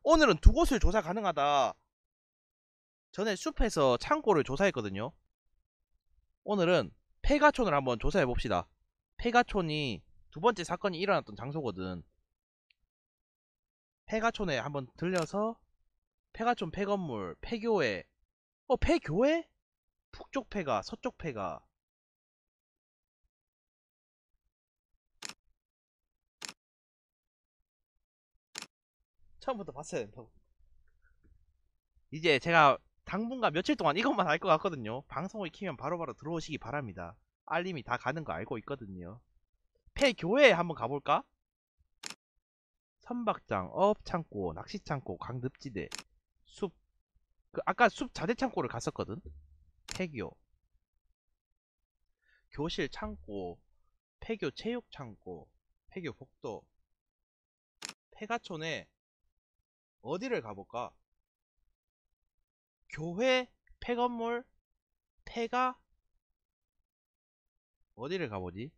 오늘은 두 곳을 조사 가능하다. 전에 숲에서 창고를 조사했거든요. 오늘은 폐가촌을 한번 조사해봅시다. 폐가촌이 두 번째 사건이 일어났던 장소거든. 폐가촌에 한번 들려서 폐가촌 폐건물, 폐교회. 폐교회? 북쪽 폐가, 서쪽 폐가. 처음부터 봤어야 된다고. 이제 제가 당분간 며칠 동안 이것만 할 것 같거든요. 방송을 키면 바로바로 들어오시기 바랍니다. 알림이 다 가는 거 알고 있거든요. 폐교회에 한번 가볼까? 선박장, 어업창고, 낚시창고, 강늪지대, 숲. 아까 숲 자재창고를 갔었거든. 폐교, 교실 창고, 폐교 체육창고, 폐교 복도. 폐가촌에 어디를 가볼까? 교회, 폐건물, 폐가. 어디를 가보지?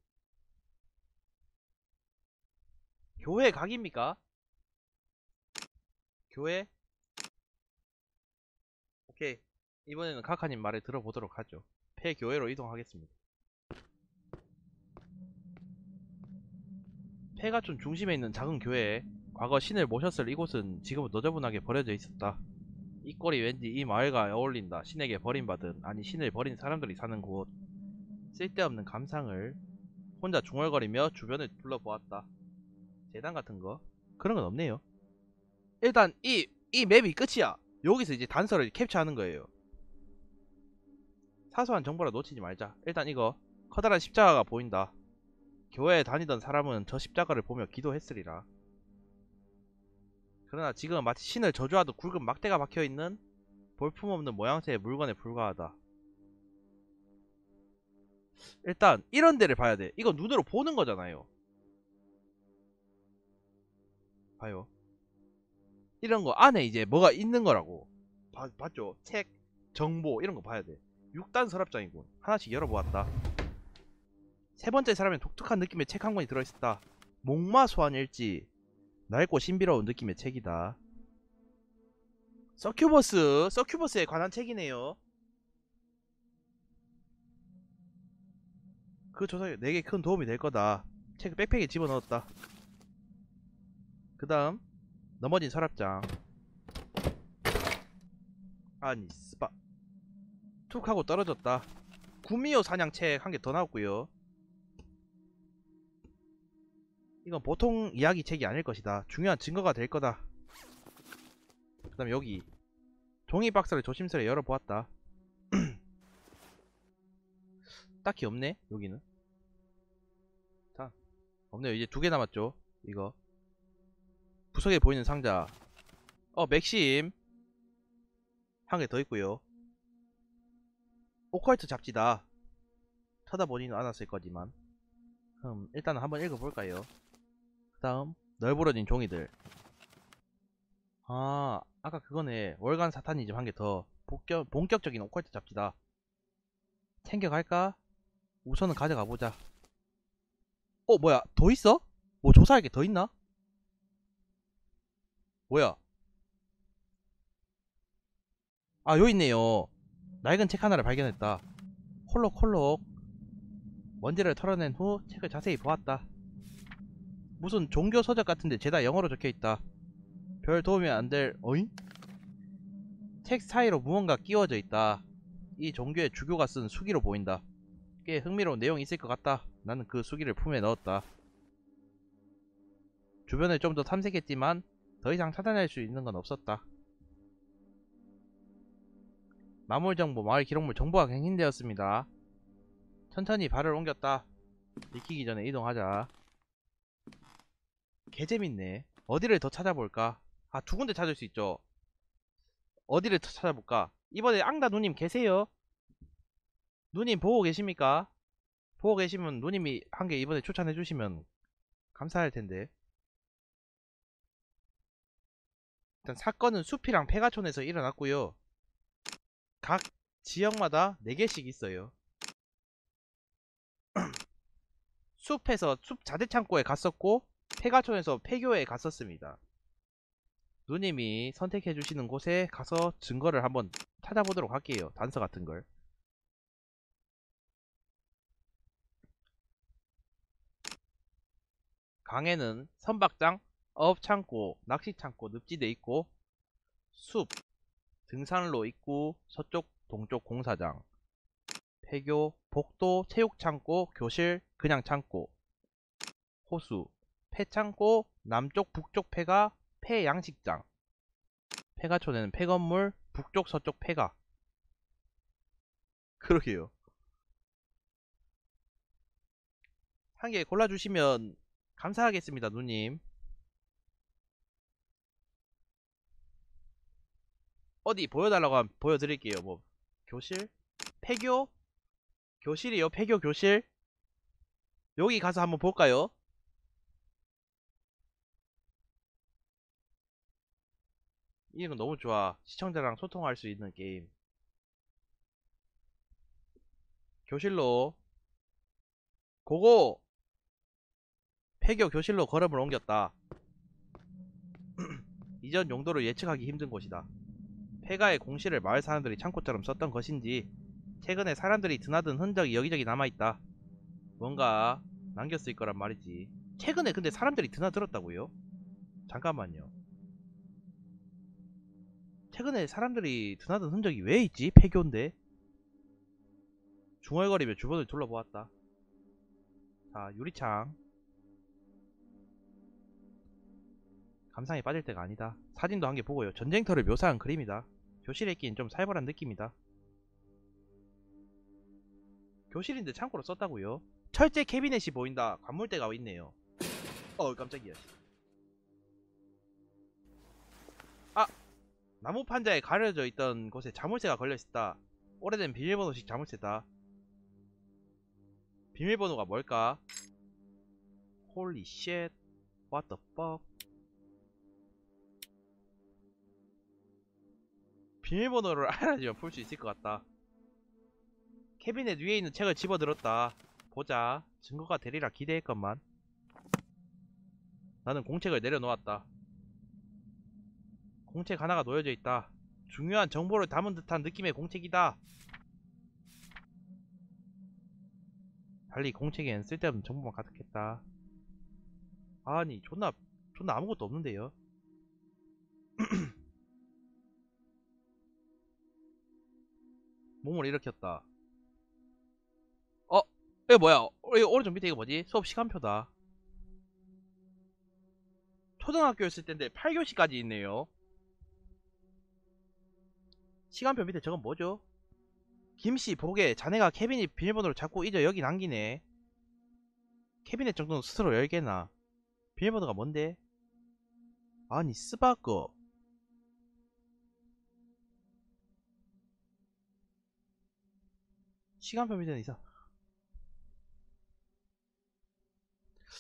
교회 각입니까? 교회? 오케이. 이번에는 카카님 말을 들어보도록 하죠. 폐교회로 이동하겠습니다. 폐가촌 중심에 있는 작은 교회에 과거 신을 모셨을 이곳은 지금은 너저분하게 버려져 있었다. 이 꼴이 왠지 이 마을과 어울린다. 신에게 버림받은, 아니 신을 버린 사람들이 사는 곳. 쓸데없는 감상을 혼자 중얼거리며 주변을 둘러보았다. 재단 같은 거? 그런 건 없네요. 일단 이 맵이 끝이야. 여기서 이제 단서를 캡처하는 거예요. 사소한 정보라 놓치지 말자. 일단 이거 커다란 십자가가 보인다. 교회에 다니던 사람은 저 십자가를 보며 기도했으리라. 그러나 지금 마치 신을 저주하듯 굵은 막대가 박혀있는 볼품없는 모양새의 물건에 불과하다. 일단 이런 데를 봐야 돼. 이거 눈으로 보는 거잖아요. 봐요. 이런 거 안에 이제 뭐가 있는 거라고. 봤죠? 책, 정보 이런 거 봐야 돼. 6단 서랍장이군. 하나씩 열어보았다. 세 번째 사람은 독특한 느낌의 책 한 권이 들어있었다. 목마 소환 일지. 낡고 신비로운 느낌의 책이다. 서큐버스에 관한 책이네요. 그 조사에 내게 큰 도움이 될 거다. 책을 백팩에 집어넣었다. 그 다음 넘어진 서랍장. 아니 스파 툭 하고 떨어졌다. 구미호 사냥 책 한 개 더 나왔고요. 이건 보통 이야기 책이 아닐 것이다. 중요한 증거가 될 거다. 그 다음 여기 종이 박스를 조심스레 열어보았다. 딱히 없네 여기는. 자, 없네요. 이제 두 개 남았죠. 이거 구석에 보이는 상자. 맥심 한 개 더 있고요. 오컬트 잡지다. 쳐다보지는 않았을 거지만. 그럼 일단은 한번 읽어볼까요? 그 다음 널브러진 종이들. 아까 그거네. 월간 사타니즘 한 개 더. 본격적인 오컬트 잡지다. 챙겨갈까? 우선은 가져가보자. 뭐야 더 있어? 뭐 조사할 게 더 있나? 뭐야? 여기 있네요. 낡은 책 하나를 발견했다. 콜록콜록. 먼지를 털어낸 후 책을 자세히 보았다. 무슨 종교 서적 같은데 죄다 영어로 적혀있다. 별 도움이 안 될. 어잉? 책 사이로 무언가 끼워져 있다. 이 종교의 주교가 쓴 수기로 보인다. 꽤 흥미로운 내용이 있을 것 같다. 나는 그 수기를 품에 넣었다. 주변을 좀 더 탐색했지만 더 이상 찾아낼 수 있는 건 없었다. 마물정보, 마을 기록물 정보가 갱신되었습니다. 천천히 발을 옮겼다. 읽히기 전에 이동하자. 개재밌네. 어디를 더 찾아볼까? 두 군데 찾을 수 있죠. 어디를 더 찾아볼까? 이번에 앙다 누님 계세요? 누님 보고 계십니까? 보고 계시면 누님이 한 개 이번에 추천해 주시면 감사할 텐데. 일단 사건은 숲이랑 폐가촌에서 일어났고요. 각 지역마다 4개씩 있어요. 숲에서 숲 자재창고에 갔었고 폐가촌에서 폐교에 갔었습니다. 누님이 선택해주시는 곳에 가서 증거를 한번 찾아보도록 할게요. 단서 같은 걸. 강에는 선박장, 어업창고, 낚시창고, 늪지대 있고, 숲, 등산로 있고, 서쪽, 동쪽 공사장, 폐교, 복도, 체육창고, 교실, 그냥 창고, 호수, 폐창고, 남쪽, 북쪽 폐가, 폐양식장, 폐가촌에는 폐건물, 북쪽, 서쪽 폐가. 그러게요. 한 개 골라주시면 감사하겠습니다, 누님. 어디 보여달라고 하면 보여드릴게요. 뭐 교실? 폐교? 교실이요? 폐교 교실? 여기 가서 한번 볼까요? 이건 너무 좋아. 시청자랑 소통할 수 있는 게임. 교실로 고고! 폐교 교실로 걸음을 옮겼다. 이전 용도를 예측하기 힘든 곳이다. 폐가의 공실을 마을 사람들이 창고처럼 썼던 것인지 최근에 사람들이 드나든 흔적이 여기저기 남아있다. 뭔가 남겼을 거란 말이지. 최근에 근데 사람들이 드나들었다고요? 잠깐만요. 최근에 사람들이 드나든 흔적이 왜 있지? 폐교인데? 중얼거리며 주변을 둘러보았다. 자, 유리창. 감상에 빠질 때가 아니다. 사진도 한 개 보고요. 전쟁터를 묘사한 그림이다. 교실에 있긴 좀 살벌한 느낌이다. 교실인데 창고로 썼다고요? 철제 캐비넷이 보인다. 관물대가 있네요. 깜짝이야. 아! 나무 판자에 가려져 있던 곳에 자물쇠가 걸려있다. 오래된 비밀번호식 자물쇠다. 비밀번호가 뭘까? 홀리 쉣. What the fuck? 비밀번호를 알아야지만 풀 수 있을 것 같다. 캐비넷 위에 있는 책을 집어들었다. 보자. 증거가 되리라 기대했건만. 나는 공책을 내려놓았다. 공책 하나가 놓여져 있다. 중요한 정보를 담은 듯한 느낌의 공책이다. 달리 공책엔 쓸데없는 정보만 가득했다. 아니 존나 아무것도 없는데요. 몸을 일으켰다. 이거 뭐야? 이거 오른쪽 밑에 이거 뭐지? 수업 시간표다. 초등학교였을 텐데 8교시까지 있네요. 시간표 밑에 저건 뭐죠? 김씨 보게 자네가 캐비닛 비밀번호를 자꾸 잊어 여기 남기네. 캐비넷 정도는 스스로 열게나. 비밀번호가 뭔데? 아니 스바꺼. 시간표 밑에는 이상.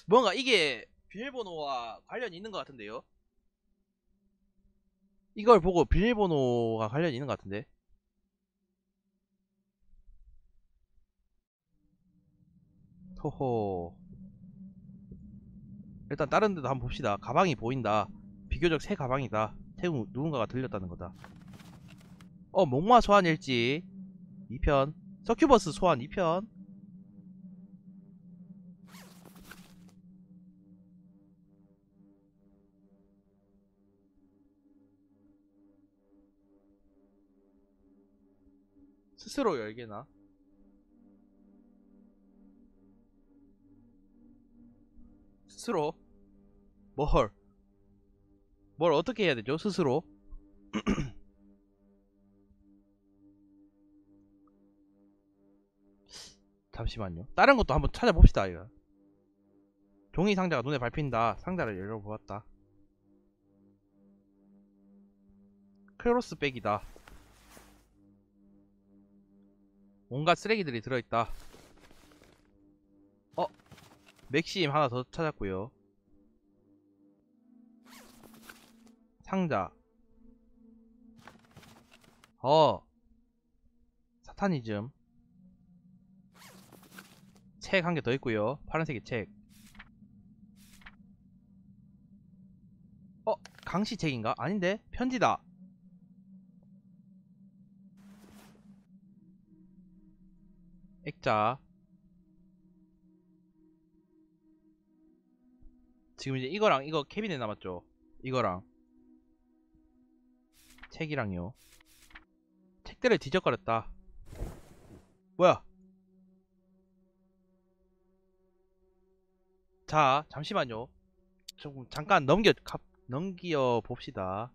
뭔가 이게 비밀번호와 관련이 있는 것 같은데요? 이걸 보고 비밀번호가 관련이 있는 것 같은데? 호호. 일단 다른 데도 한번 봅시다. 가방이 보인다. 비교적 새 가방이다. 태국 누군가가 들렸다는 거다. 목마 소환 일지 2편. 서큐버스 소환 2편. 스스로 열게나. 스스로 뭘 어떻게 해야 되죠? 스스로. 잠시만요. 다른 것도 한번 찾아봅시다. 이거 종이 상자가 눈에 밟힌다. 상자를 열어보았다. 크로스 백이다. 온갖 쓰레기들이 들어있다. 맥심 하나 더 찾았고요. 상자. 사타니즘. 책 한 개 더 있고요. 파란색의 책. 강시책인가? 아닌데? 편지다. 액자. 지금 이제 이거랑 이거 캐비넷 남았죠? 이거랑 책이랑요. 책들을 뒤적거렸다. 뭐야? 자, 잠시만요. 조금 잠깐 넘겨 봅시다.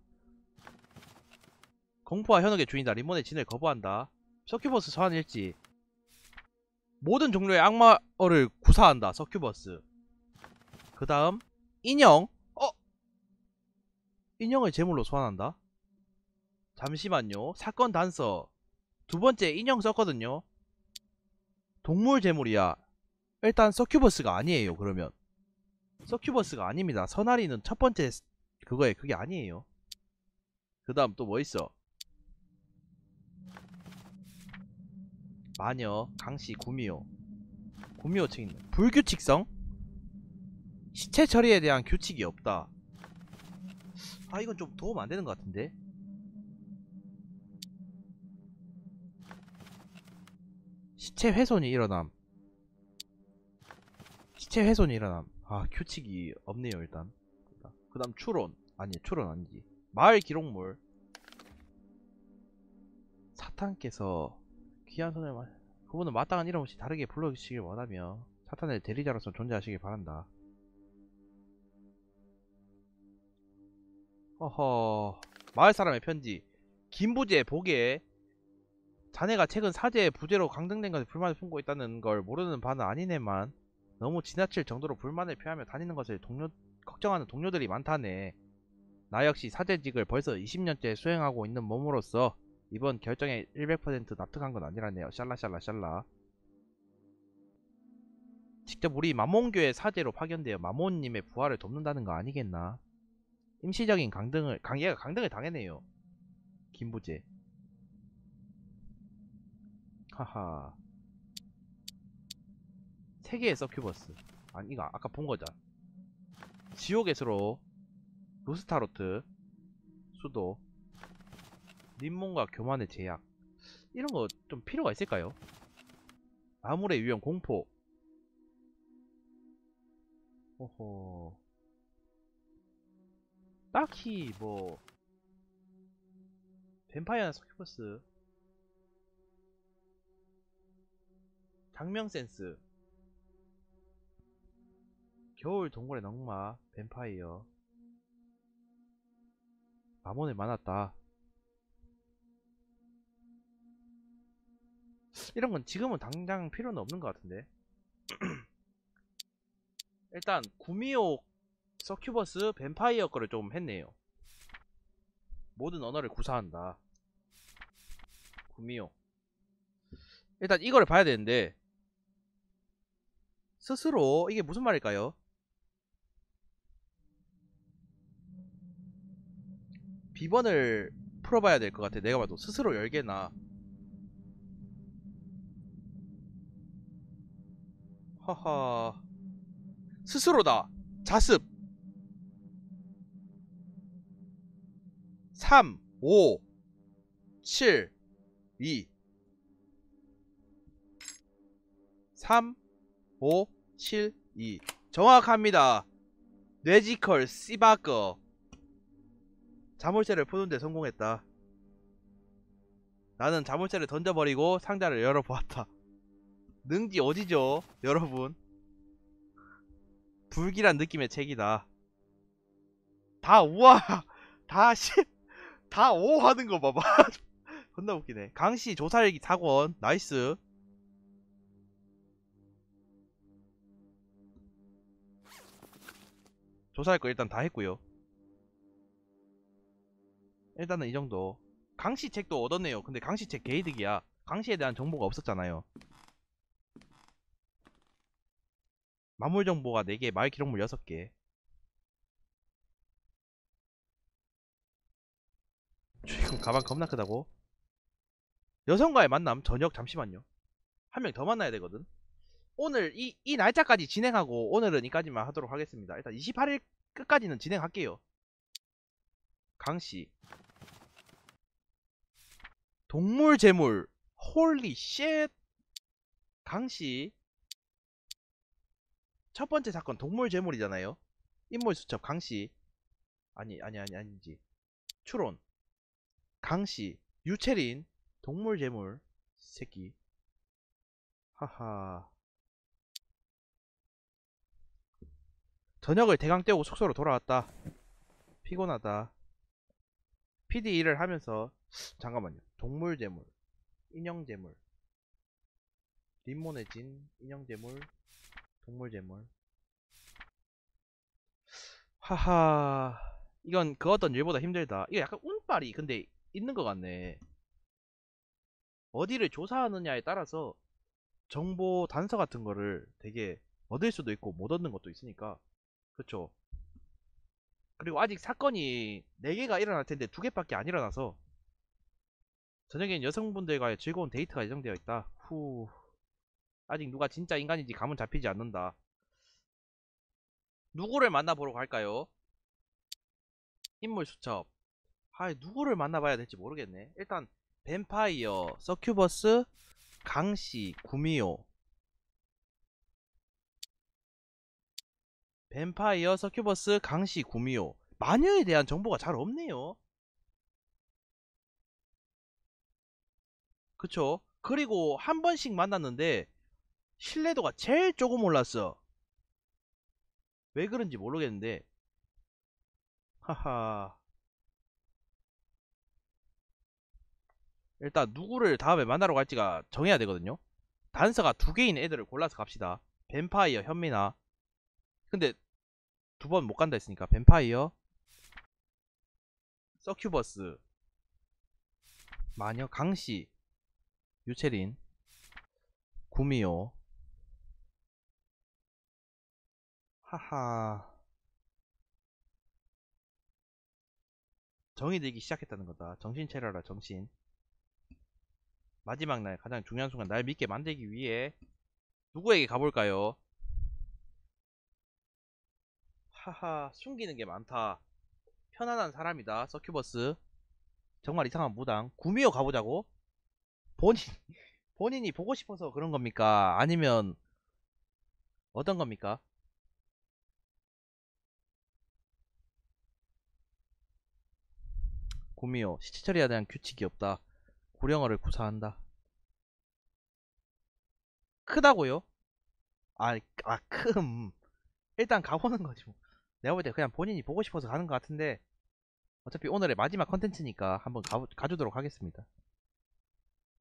공포와 현혹의 주인이다. 리몬의 진을 거부한다. 서큐버스 소환 일지. 모든 종류의 악마어를 구사한다. 서큐버스. 그 다음 인형. 인형을 제물로 소환한다. 잠시만요. 사건 단서. 두 번째 인형 썼거든요. 동물 제물이야. 일단 서큐버스가 아니에요. 그러면 서큐버스가 아닙니다. 선아리는 첫 번째 그게 아니에요. 그 다음 또 뭐 있어? 마녀, 강씨, 구미호. 구미호 책 있네. 불규칙성? 시체 처리에 대한 규칙이 없다. 아, 이건 좀 도움 안 되는 것 같은데? 시체 훼손이 일어남. 시체 훼손이 일어남. 아, 규칙이 없네요, 일단. 그 다음 추론. 아니, 추론 아니지. 마을 기록물. 사탄께서 귀한 손을 그분은 마땅한 이름 없이 다르게 불러주시길 원하며 사탄의 대리자로서 존재하시길 바란다. 허허. 마을 사람의 편지. 김부재 보게. 자네가 최근 사제의 부재로 강등된 것에 불만을 품고 있다는 걸 모르는 바는 아니네만 너무 지나칠 정도로 불만을 표하며 다니는 것을 걱정하는 동료들이 많다네. 나 역시 사제직을 벌써 20년째 수행하고 있는 몸으로서 이번 결정에 100% 납득한 건 아니라네요. 샬라샬라샬라. 직접 우리 마몬교의 사제로 파견되어 마몬님의 부활을 돕는다는 거 아니겠나? 임시적인 얘가 강등을 당했네요. 김부재. 하하. 세계의 서큐버스. 아니, 이거 아까 본 거잖아. 지옥의 수로. 루스타로트. 수도. 림몬과 교만의 제약. 이런 거 좀 필요가 있을까요? 아물의 유형 공포. 오호. 딱히 뭐 뱀파이어나 서큐버스. 장명 센스. 겨울 동굴의 넝마. 뱀파이어. 마몬을 만났다. 이런 건 지금은 당장 필요는 없는 것 같은데. 일단 구미호 서큐버스 뱀파이어 거를 좀 했네요. 모든 언어를 구사한다. 구미호. 일단 이거를 봐야 되는데 스스로 이게 무슨 말일까요? 비번을 풀어봐야 될 것 같아. 내가 봐도 스스로 열게나. 하하. 스스로다. 자습. 3 5 7 2 3 5 7 2 정확합니다. 뇌지컬 씨바꺼. 자물쇠를 푸는데 성공했다. 나는 자물쇠를 던져버리고 상자를 열어보았다. 능지 어디죠 여러분? 불길한 느낌의 책이다. 다 우와. 다 다 오 하는 거 봐봐. 존나 웃기네. 강씨 조사일기 4권 나이스. 조사할 거 일단 다 했고요. 일단은 이 정도. 강씨 책도 얻었네요. 근데 강씨 책 개이득이야. 강씨에 대한 정보가 없었잖아요. 마물 정보가 4개, 마을 기록물 6개. 주인공 가방 겁나 크다고? 여성과의 만남 저녁. 잠시만요. 한 명 더 만나야 되거든. 오늘 이 날짜까지 진행하고 오늘은 이까지만 하도록 하겠습니다. 일단 28일 끝까지는 진행할게요. 강씨. 동물 재물. 홀리 쉣. 강씨. 첫 번째 사건 동물 재물이잖아요. 인물 수첩 강씨. 아니지. 추론. 강씨. 유채린. 동물 재물. 새끼. 하하. 저녁을 대강 때우고 숙소로 돌아왔다. 피곤하다. PD 일을 하면서 잠깐만요. 동물 재물, 인형 재물, 림몬의 진, 인형 재물, 동물 재물. 하하. 이건 그 어떤 일보다 힘들다. 이거 약간 운빨이 근데 있는 것 같네. 어디를 조사하느냐에 따라서 정보 단서 같은 거를 되게 얻을 수도 있고 못 얻는 것도 있으니까. 그쵸? 그리고 아직 사건이 4개가 일어날 텐데 2개밖에 안 일어나서 저녁엔 여성분들과의 즐거운 데이트가 예정되어 있다. 후. 아직 누가 진짜 인간인지 감은 잡히지 않는다. 누구를 만나보러 갈까요? 인물 수첩. 누구를 만나봐야 될지 모르겠네. 일단 뱀파이어, 서큐버스, 강씨, 구미호. 뱀파이어, 서큐버스, 강씨, 구미호. 마녀에 대한 정보가 잘 없네요. 그쵸? 그리고 한 번씩 만났는데 신뢰도가 제일 조금 올랐어. 왜 그런지 모르겠는데. 하하. 일단 누구를 다음에 만나러 갈지가 정해야 되거든요. 단서가 2개인 애들을 골라서 갑시다. 뱀파이어, 현미나. 근데 2번 못 간다 했으니까 뱀파이어, 서큐버스, 마녀, 강씨, 유채린, 구미호. 하하. 정이 들기 시작했다는 거다. 정신 차려라, 정신. 마지막 날 가장 중요한 순간 날 믿게 만들기 위해 누구에게 가볼까요? 하하. 숨기는 게 많다. 편안한 사람이다. 서큐버스. 정말 이상한 무당. 구미호 가보자고? 본인이 보고 싶어서 그런 겁니까? 아니면 어떤 겁니까? 구미호. 시체 처리에 대한 규칙이 없다. 고령어를 구사한다. 크다고요? 일단 가보는 거지 뭐. 내가 볼 때 그냥 본인이 보고 싶어서 가는 것 같은데 어차피 오늘의 마지막 컨텐츠니까 한번 가주도록 하겠습니다.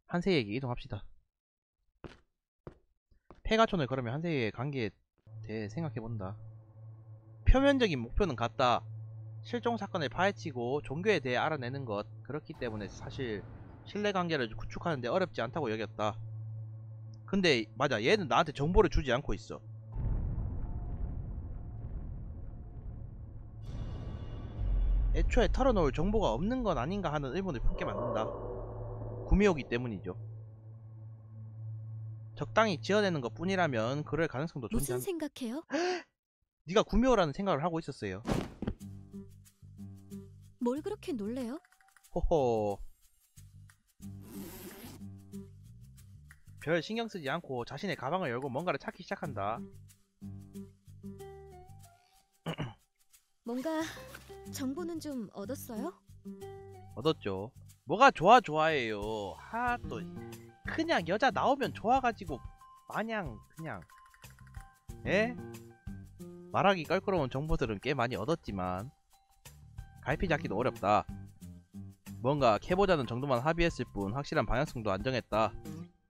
한세희에게 이동합시다. 폐가촌을 걸으면 한세희의 관계에 대해 생각해본다. 표면적인 목표는 같다. 실종 사건을 파헤치고 종교에 대해 알아내는 것. 그렇기 때문에 사실 신뢰관계를 구축하는데 어렵지 않다고 여겼다. 근데 맞아, 얘는 나한테 정보를 주지 않고 있어. 애초에 털어놓을 정보가 없는 건 아닌가 하는 의문을 품게 만든다. 구미호기 때문이죠. 적당히 지어내는 것 뿐이라면 그럴 가능성도 무슨 존재한다. 생각해요? 네가 구미호라는 생각을 하고 있었어요. 뭘 그렇게 놀래요? 호호. 별 신경 쓰지 않고 자신의 가방을 열고 뭔가를 찾기 시작한다. 뭔가 정보는 좀 얻었어요? 얻었죠. 뭐가 좋아해요. 또 그냥 여자 나오면 좋아가지고 마냥 그냥. 에? 말하기 껄끄러운 정보들은 꽤 많이 얻었지만 갈피 잡기도 어렵다. 뭔가 캐보자는 정도만 합의했을 뿐 확실한 방향성도 안 정했다.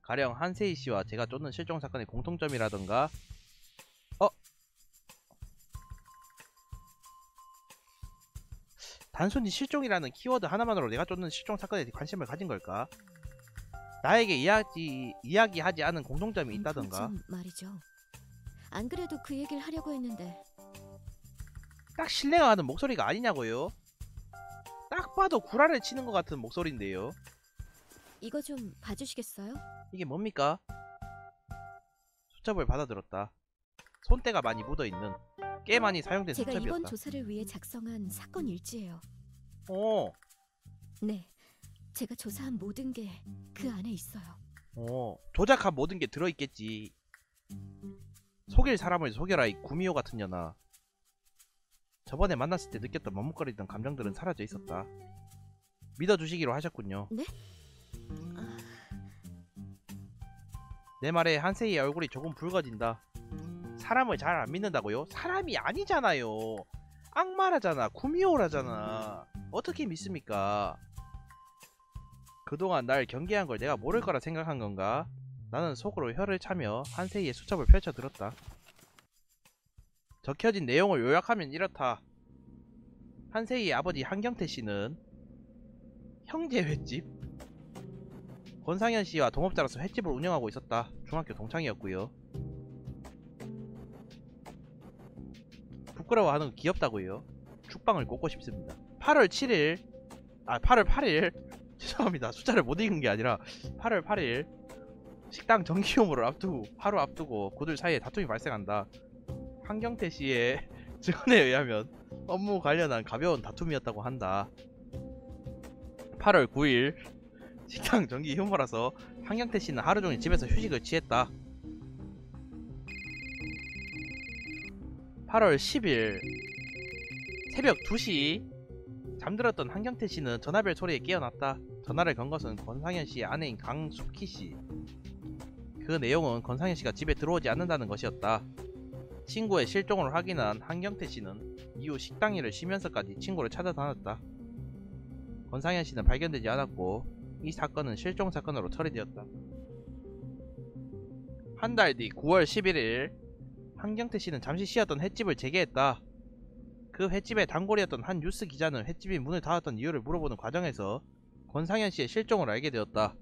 가령 한세희 씨와 제가 쫓는 실종 사건의 공통점이라던가. 단순히 실종이라는 키워드 하나만으로 내가 쫓는 실종 사건에 관심을 가진 걸까? 나에게 이야기하지 않은 공통점이 있다던가. 공통점 말이죠. 안 그래도 그 얘기를 하려고 했는데. 딱 신뢰가 가는 목소리가 아니냐고요? 딱 봐도 구라를 치는 것 같은 목소리인데요. 이거 좀 봐주시겠어요? 이게 뭡니까? 수첩을 받아들었다. 손때가 많이 묻어있는, 꽤 많이 사용된 제가 이번 수첩이었다. 조사를 위해 작성한 사건 일지예요. 어, 네, 제가 조사한 모든 게 그 안에 있어요. 조작한 모든 게 들어있겠지. 속일 사람을 속여라 이 구미호 같은 년아. 저번에 만났을 때 느꼈던 머뭇거리던 감정들은 사라져 있었다. 믿어주시기로 하셨군요. 네? 아, 내 말에 한세희의 얼굴이 조금 붉어진다. 사람을 잘 안 믿는다고요? 사람이 아니잖아요. 악마라잖아. 구미호라잖아. 어떻게 믿습니까? 그동안 날 경계한 걸 내가 모를 거라 생각한 건가? 나는 속으로 혀를 차며 한세희의 수첩을 펼쳐 들었다. 적혀진 내용을 요약하면 이렇다. 한세희의 아버지 한경태 씨는 형제 횟집, 권상현 씨와 동업자로서 횟집을 운영하고 있었다. 중학교 동창이었고요. 부끄러워하는 거 귀엽다고요. 죽방을 꽂고 싶습니다. 8월 7일 8월 8일 죄송합니다. 숫자를 못 읽은 게 아니라 8월 8일 식당 정기용으로 하루 앞두고 그들 사이에 다툼이 발생한다. 한경태 씨의 증언에 의하면 업무 관련한 가벼운 다툼이었다고 한다. 8월 9일 식당 정기 휴무라서 한경태 씨는 하루 종일 집에서 휴식을 취했다. 8월 10일 새벽 2시 잠들었던 한경태 씨는 전화벨 소리에 깨어났다. 전화를 건 것은 권상현 씨의 아내인 강숙희 씨. 그 내용은 권상현 씨가 집에 들어오지 않는다는 것이었다. 친구의 실종을 확인한 한경태 씨는 이후 식당 일을 쉬면서까지 친구를 찾아다녔다. 권상현 씨는 발견되지 않았고 이 사건은 실종 사건으로 처리되었다. 한 달 뒤 9월 11일 한경태 씨는 잠시 쉬었던 횟집을 재개했다. 그 횟집의 단골이었던 한 뉴스 기자는 횟집이 문을 닫았던 이유를 물어보는 과정에서 권상현 씨의 실종을 알게 되었다.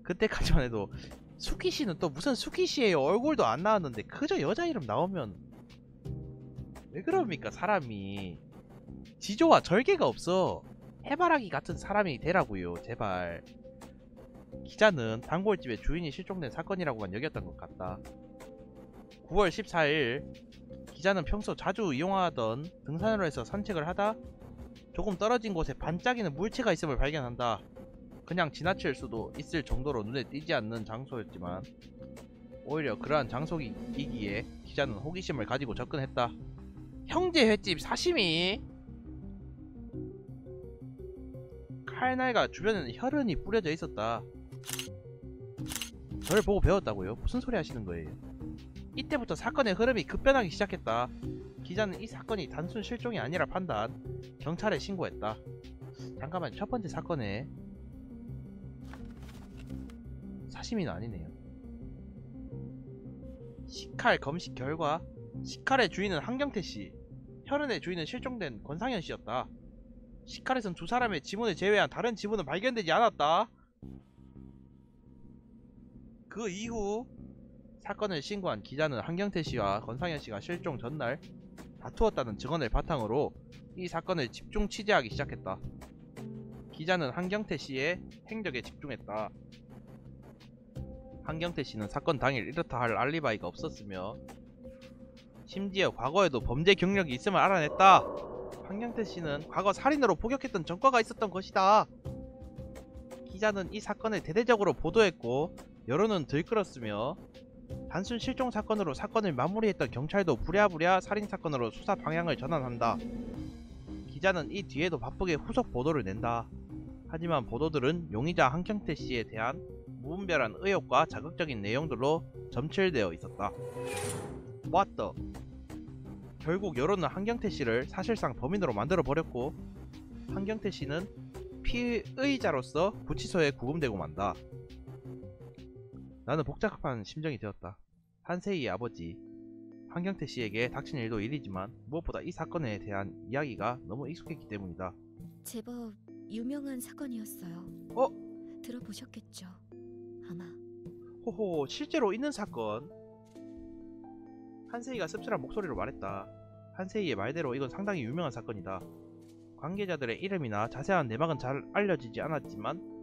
그때까지만 해도 수키 씨는 또 무슨 수키 씨예요? 얼굴도 안 나왔는데 그저 여자 이름 나오면 왜 그럽니까 사람이. 지조와 절개가 없어. 해바라기 같은 사람이 되라고요 제발. 기자는 단골집의 주인이 실종된 사건이라고만 여겼던 것 같다. 9월 14일 기자는 평소 자주 이용하던 등산로에서 산책을 하다 조금 떨어진 곳에 반짝이는 물체가 있음을 발견한다. 그냥 지나칠 수도 있을 정도로 눈에 띄지 않는 장소였지만 오히려 그러한 장소이기에 기자는 호기심을 가지고 접근했다. 형제 횟집 사시미? 칼날과 주변에는 혈흔이 뿌려져 있었다. 저를 보고 배웠다고요? 무슨 소리 하시는 거예요? 이때부터 사건의 흐름이 급변하기 시작했다. 기자는 이 사건이 단순 실종이 아니라 판단, 경찰에 신고했다. 잠깐만, 첫 번째 사건에 사시미는 아니네요. 식칼 검식 결과 식칼의 주인은 한경태 씨, 혈흔의 주인은 실종된 권상현 씨였다. 식칼에선 두 사람의 지문을 제외한 다른 지문은 발견되지 않았다. 그 이후 사건을 신고한 기자는 한경태 씨와 권상현 씨가 실종 전날 다투었다는 증언을 바탕으로 이 사건을 집중 취재하기 시작했다. 기자는 한경태 씨의 행적에 집중했다. 한경태 씨는 사건 당일 이렇다 할 알리바이가 없었으며 심지어 과거에도 범죄 경력이 있음을 알아냈다. 한경태 씨는 과거 살인으로 복역했던 전과가 있었던 것이다. 기자는 이 사건을 대대적으로 보도했고 여론은 들끓었으며 단순 실종 사건으로 사건을 마무리했던 경찰도 부랴부랴 살인사건으로 수사 방향을 전환한다. 기자는 이 뒤에도 바쁘게 후속 보도를 낸다. 하지만 보도들은 용의자 한경태 씨에 대한 무분별한 의혹과 자극적인 내용들로 점칠되어 있었다. What the? 결국 여론은 한경태 씨를 사실상 범인으로 만들어버렸고 한경태 씨는 피의자로서 구치소에 구금되고 만다. 나는 복잡한 심정이 되었다. 한세희의 아버지 한경태 씨에게 닥친 일도 일이지만 무엇보다 이 사건에 대한 이야기가 너무 익숙했기 때문이다. 제법 유명한 사건이었어요. 들어보셨겠죠? 아마. 호호, 실제로 있는 사건. 한세희가 씁쓸한 목소리로 말했다. 한세희의 말대로 이건 상당히 유명한 사건이다. 관계자들의 이름이나 자세한 내막은 잘 알려지지 않았지만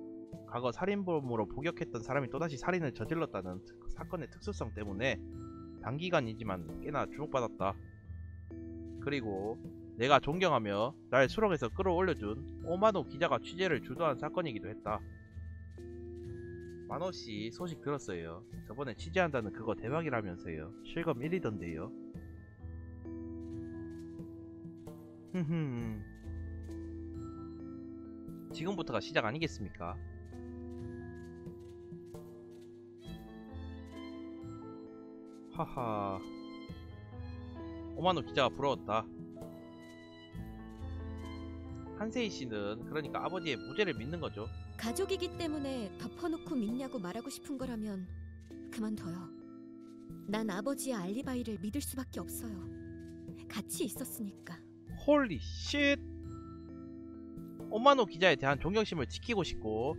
과거 살인범으로 복역했던 사람이 또다시 살인을 저질렀다는 사건의 특수성 때문에 단기간이지만 꽤나 주목받았다. 그리고 내가 존경하며 날 수렁에서 끌어올려준 오마노 기자가 취재를 주도한 사건이기도 했다. 마노씨 소식 들었어요. 저번에 취재한다는 그거 대박이라면서요. 실검 1위던데요. 지금부터가 시작 아니겠습니까? 하하. 오마노 기자가 부러웠다. 한세희 씨는 그러니까 아버지의 무죄를 믿는 거죠. 가족이기 때문에 덮어놓고 믿냐고 말하고 싶은 거라면 그만둬요. 난 아버지의 알리바이를 믿을 수밖에 없어요. 같이 있었으니까. 홀리 쉣. 오마노 기자에 대한 존경심을 지키고 싶고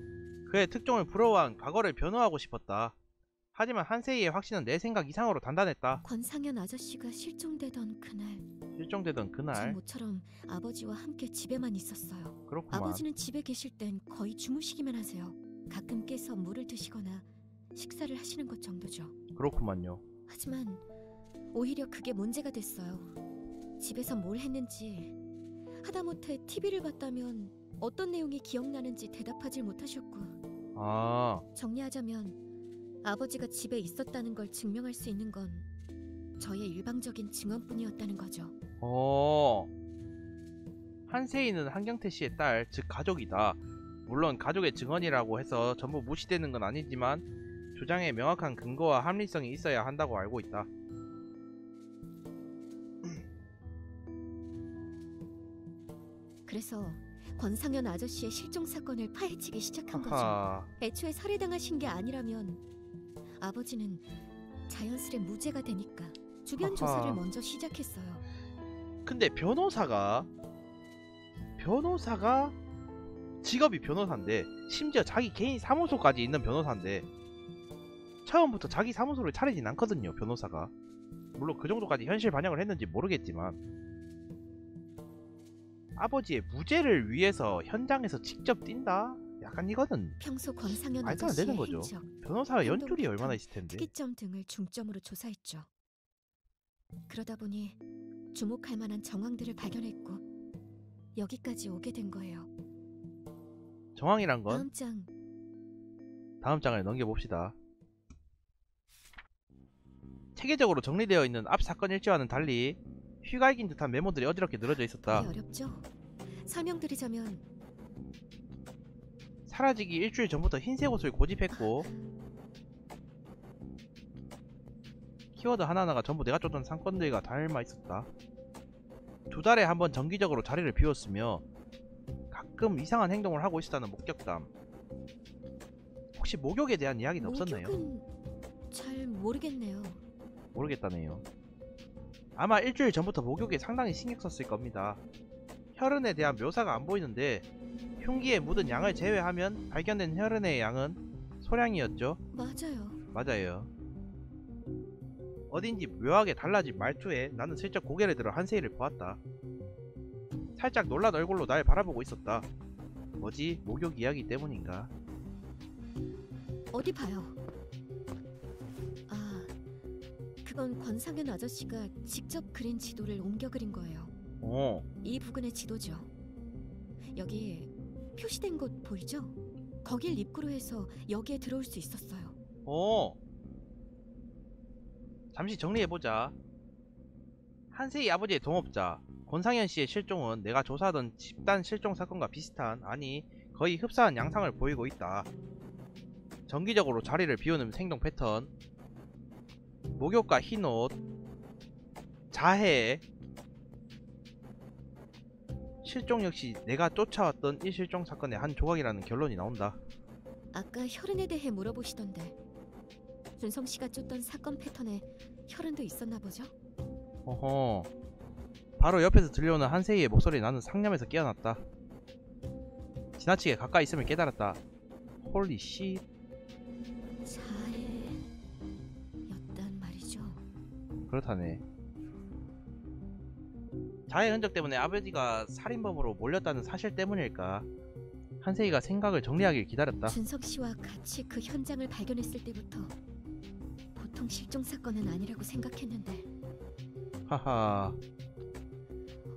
그의 특종을 부러워한 과거를 변호하고 싶었다. 하지만 한세희의 확신은 내 생각 이상으로 단단했다. 권상현 아저씨가 실종되던 그날 실종되던 전 그날. 모처럼 아버지와 함께 집에만 있었어요. 그렇구만. 아버지는 집에 계실 땐 거의 주무시기만 하세요. 가끔 깨서 물을 드시거나 식사를 하시는 것 정도죠. 그렇구만요. 하지만 오히려 그게 문제가 됐어요. 집에서 뭘 했는지, 하다못해 TV를 봤다면 어떤 내용이 기억나는지 대답하질 못하셨고, 아, 정리하자면 아버지가 집에 있었다는 걸 증명할 수 있는 건 저의 일방적인 증언뿐이었다는 거죠. 한세희는 한경태 씨의 딸, 즉 가족이다. 물론 가족의 증언이라고 해서 전부 무시되는 건 아니지만 주장에 명확한 근거와 합리성이 있어야 한다고 알고 있다. 그래서 권상현 아저씨의 실종 사건을 파헤치기 시작한 거죠. 하하. 애초에 살해당하신 게 아니라면 아버지는 자연스레 무죄가 되니까 주변 하하. 조사를 먼저 시작했어요. 근데 변호사가 직업이 변호사인데 심지어 자기 개인 사무소까지 있는 변호사인데 처음부터 자기 사무소를 차리진 않거든요. 변호사가. 물론 그 정도까지 현실 반영을 했는지 모르겠지만 아버지의 무죄를 위해서 현장에서 직접 뛴다? 약간 이거는 평소 권상현 말도 안 아저씨의 되는 거죠. 행적, 변호사가 행동 연줄이 패턴, 얼마나 있을 텐데. 특이점 등을 중점으로 조사했죠. 그러다 보니 주목할 만한 정황들을 발견했고 여기까지 오게 된 거예요. 정황이란 건 다음 장. 다음 장을 넘겨봅시다. 체계적으로 정리되어 있는 앞 사건 일지와는 달리 휘갈긴 듯한 메모들이 어지럽게 늘어져 있었다. 보기 어렵죠? 설명드리자면 사라지기 일주일 전부터 흰색 옷을 고집했고 키워드 하나하나가 전부 내가 쫓던 상권들과 닮아 있었다. 2달에 한 번 정기적으로 자리를 비웠으며 가끔 이상한 행동을 하고 있었다는 목격담. 혹시 목욕에 대한 이야기는 없었나요? 목욕은 잘 모르겠네요. 모르겠다네요. 아마 일주일 전부터 목욕에 상당히 신경 썼을 겁니다. 혈흔에 대한 묘사가 안 보이는데 흉기에 묻은 양을 제외하면 발견된 혈흔의 양은 소량이었죠. 맞아요. 맞아요. 어딘지 묘하게 달라진 말투에 나는 슬쩍 고개를 들어 한세희를 보았다. 살짝 놀란 얼굴로 날 바라보고 있었다. 뭐지? 목욕 이야기 때문인가? 어디 봐요. 아, 그건 권상현 아저씨가 직접 그린 지도를 옮겨 그린 거예요. 이 부근의 지도죠. 여기 표시된 곳 보이죠? 거길 입구로 해서 여기에 들어올 수 있었어요. 잠시 정리해보자. 한세희 아버지의 동업자 권상현 씨의 실종은 내가 조사하던 집단 실종 사건과 비슷한, 아니 거의 흡사한 양상을 보이고 있다. 정기적으로 자리를 비우는 행동 패턴, 목욕과 흰옷, 자해, 실종 역시 내가 쫓아왔던 이 실종 사건의 한 조각이라는 결론이 나온다. 아까 혈흔에 대해 물어보시던데 준성 씨가 쫓던 사건 패턴에 혈흔도 있었나 보죠? 어허. 바로 옆에서 들려오는 한세희의 목소리에 나는 상념에서 깨어났다. 지나치게 가까이 있음을 깨달았다. 홀리 씨. 자해였단 말이죠. 그렇다네. 자해 흔적 때문에 아버지가 살인범으로 몰렸다는 사실 때문일까? 한세희가 생각을 정리하길 기다렸다. 준성 씨와 같이 그 현장을 발견했을 때부터 보통 실종 사건은 아니라고 생각했는데 하하.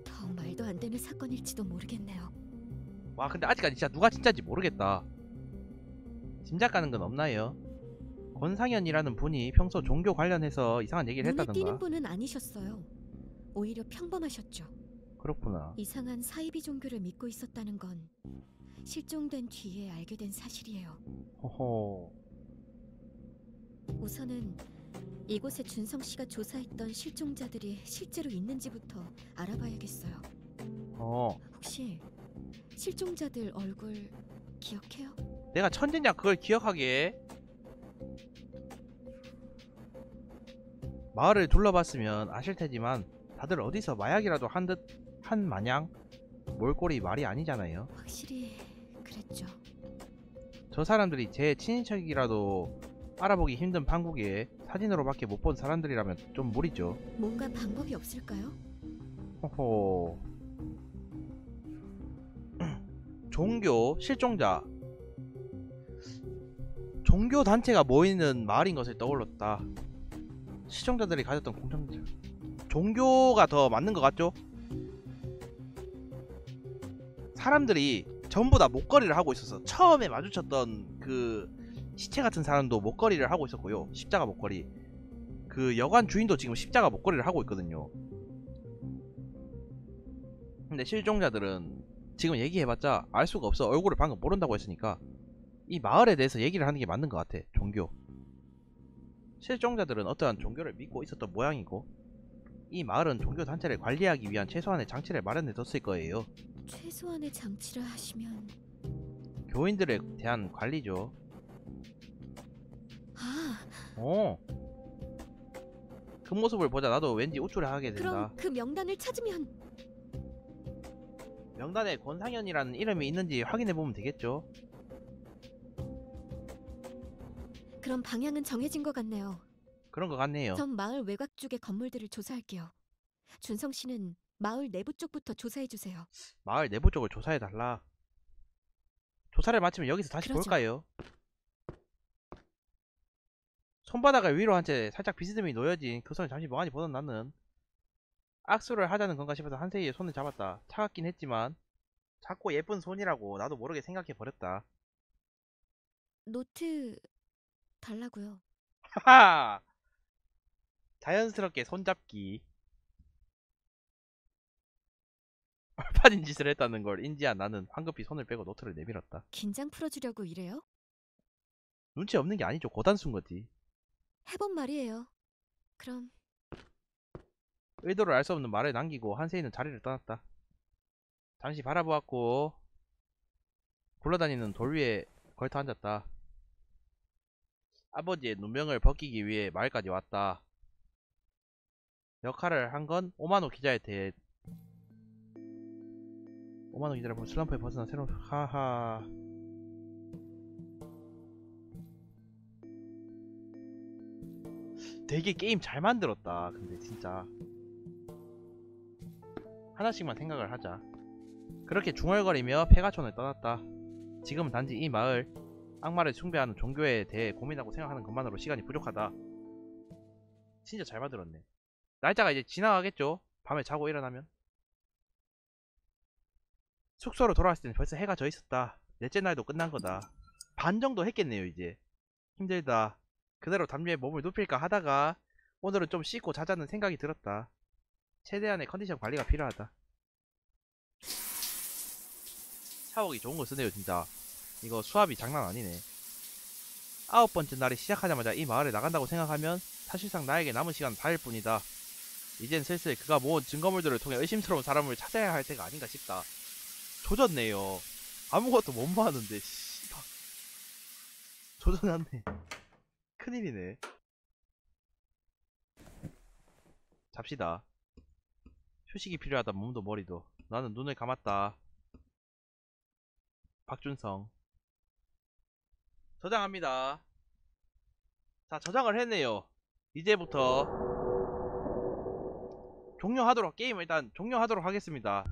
더 더 말도 안 되는 사건일지도 모르겠네요. 와, 근데 아직까지 진짜 누가 진짜인지 모르겠다. 짐작 가는 건 없나요? 권상현이라는 분이 평소 종교 관련해서 이상한 얘기를 눈에 띄는 했다던가. 분은 아니셨어요. 오히려 평범하셨죠. 그렇구나. 이상한 사이비 종교를 믿고 있었다는 건 실종된 뒤에 알게 된 사실이에요. 호호. 우선은 이곳에 준성 씨가 조사했던 실종자들이 실제로 있는지부터 알아봐야겠어요. 혹시 실종자들 얼굴 기억해요? 내가 천재냐 그걸 기억하게. 마을을 둘러봤으면 아실 테지만 다들 어디서 마약이라도 한 마냥 몰골이 말이 아니잖아요. 확실히 그랬죠. 저 사람들이 제 친인척이라도 알아보기 힘든 판국에 사진으로밖에 못 본 사람들이라면 좀 무리죠. 뭔가 방법이 없을까요? 호호. 종교 실종자. 종교 단체가 모이는 마을인 것을 떠올렸다. 시청자들이 가졌던 공통점. 종교가 더 맞는 것 같죠? 사람들이 전부 다 목걸이를 하고 있어서 처음에 마주쳤던 그 시체 같은 사람도 목걸이를 하고 있었고요. 십자가 목걸이. 그 여관 주인도 지금 십자가 목걸이를 하고 있거든요. 근데 실종자들은 지금 얘기해봤자 알 수가 없어. 얼굴을 방금 모른다고 했으니까 이 마을에 대해서 얘기를 하는 게 맞는 것 같아. 종교. 실종자들은 어떠한 종교를 믿고 있었던 모양이고 이 마을은 종교 단체를 관리하기 위한 최소한의 장치를 마련해 뒀을 거예요. 최소한의 장치를 하시면... 교인들에 대한 관리죠. 아, 그 모습을 보자 나도 왠지 우쭐해하게 된다. 그럼 그 명단을 찾으면... 명단에 권상현이라는 이름이 있는지 확인해보면 되겠죠. 그럼 방향은 정해진 것 같네요. 그런 것 같네요. 전 마을 외곽 쪽의 건물들을 조사할게요. 준성 씨는 마을 내부 쪽부터 조사해주세요. 마을 내부 쪽을 조사해달라. 조사를 마치면 여기서 다시 그러죠. 볼까요? 손바닥을 위로 한 채 살짝 비스듬히 놓여진 그 손을 잠시 멍하니 보던 나는 악수를 하자는 건가 싶어서 한세희의 손을 잡았다. 차갑긴 했지만 작고 예쁜 손이라고 나도 모르게 생각해버렸다. 노트 달라고요. 하하! 자연스럽게 손잡기. 얼판인 짓을 했다는 걸 인지한 나는 황급히 손을 빼고 노트를 내밀었다. 긴장 풀어주려고 이래요? 눈치 없는 게 아니죠. 고단수인 거지. 해본 말이에요. 그럼 의도를 알 수 없는 말을 남기고 한세희는 자리를 떠났다. 잠시 바라보았고 굴러다니는 돌 위에 걸터 앉았다. 아버지의 누명을 벗기기 위해 마을까지 왔다. 역할을 한 건 오마노 기자에 대해. 오마노 기자를 보면 슬럼프에 벗어난 새로운 하하. 되게 게임 잘 만들었다. 근데 진짜 하나씩만 생각을 하자. 그렇게 중얼거리며 페가촌을 떠났다. 지금은 단지 이 마을 악마를 숭배하는 종교에 대해 고민하고 생각하는 것만으로 시간이 부족하다. 진짜 잘 만들었네. 날짜가 이제 지나가겠죠? 밤에 자고 일어나면. 숙소로 돌아왔을 때는 벌써 해가 져 있었다. 넷째 날도 끝난 거다. 반 정도 했겠네요 이제. 힘들다. 그대로 담요에 몸을 눕힐까 하다가 오늘은 좀 씻고 자자는 생각이 들었다. 최대한의 컨디션 관리가 필요하다. 샤워기 좋은 거 쓰네요 진짜. 이거 수압이 장난 아니네. 9번째 날이 시작하자마자 이 마을에 나간다고 생각하면 사실상 나에게 남은 시간 달일 뿐이다. 이젠 슬슬 그가 모은 증거물들을 통해 의심스러운 사람을 찾아야 할 때가 아닌가 싶다. 조졌네요. 아무것도 못 모았는데 씨발. 조졌네. 큰일이네. 잡시다. 휴식이 필요하다. 몸도 머리도. 나는 눈을 감았다. 박준성. 저장합니다. 자, 저장을 했네요. 이제부터 종료하도록, 게임 일단 종료하도록 하겠습니다.